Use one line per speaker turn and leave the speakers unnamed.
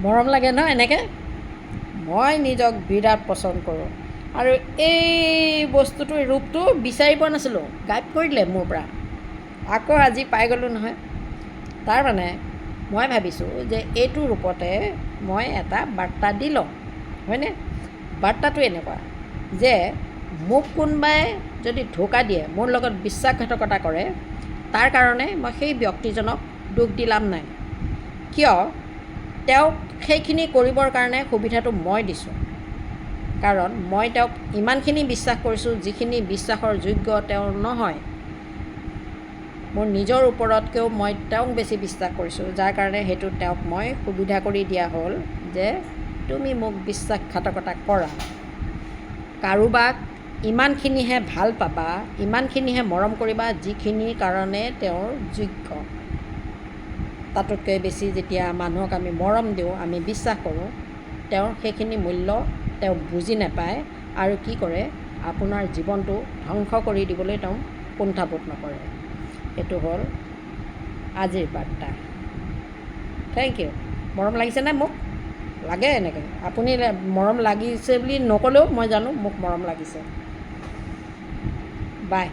মৰম লাগে ন এনেকৈ। মই নিজক বিৰাট পচন্দ কৰোঁ আৰু এই বস্তুটোৰ ৰূপটো বিচাৰি পোৱা নাছিলোঁ, গাইব কৰি দিলে মোৰ পৰা। আকৌ আজি পাই গ'লোঁ নহয়। তাৰমানে মই ভাবিছোঁ যে এইটো ৰূপতে মই এটা বাৰ্তা দি লওঁ, হয়নে? বাৰ্তাটো এনেকুৱা যে মোক কোনোবাই যদি ধোকা দিয়ে, মোৰ লগত বিশ্বাসঘাতকতা কৰে, তাৰ কাৰণে মই সেই ব্যক্তিজনক দুখ দি লাভ নাই। কিয়? তেওঁক সেইখিনি কৰিবৰ কাৰণে সুবিধাটো মই দিছোঁ। কাৰণ মই তেওঁক ইমানখিনি বিশ্বাস কৰিছোঁ যিখিনি বিশ্বাসৰ যোগ্য তেওঁ নহয়। মোৰ নিজৰ ওপৰতকৈও মই তেওঁক বেছি বিশ্বাস কৰিছোঁ, যাৰ কাৰণে সেইটো তেওঁক মই সুবিধা কৰি দিয়া হ'ল যে তুমি মোক বিশ্বাসঘাতকতা কৰা। কাৰোবাক ইমানখিনিহে ভাল পাবা, ইমানখিনিহে মৰম কৰিবা যিখিনিৰ কাৰণে তেওঁৰ যোগ্য। তাতোতকৈ বেছি যেতিয়া মানুহক আমি মৰম দিওঁ, আমি বিশ্বাস কৰোঁ, তেওঁৰ সেইখিনি মূল্য তেওঁ বুজি নাপায় আৰু কি কৰে, আপোনাৰ জীৱনটো ধ্বংস কৰি দিবলৈ তেওঁ কুণ্ঠাবোধ নকৰে। এইটো হ'ল আজিৰ বাৰ্তা। Thank you. মৰম লাগিছেনে মোক? লাগে এনেকৈ। আপুনি মৰম লাগিছে বুলি নক'লেও মই জানো মোক মৰম লাগিছে। বাই।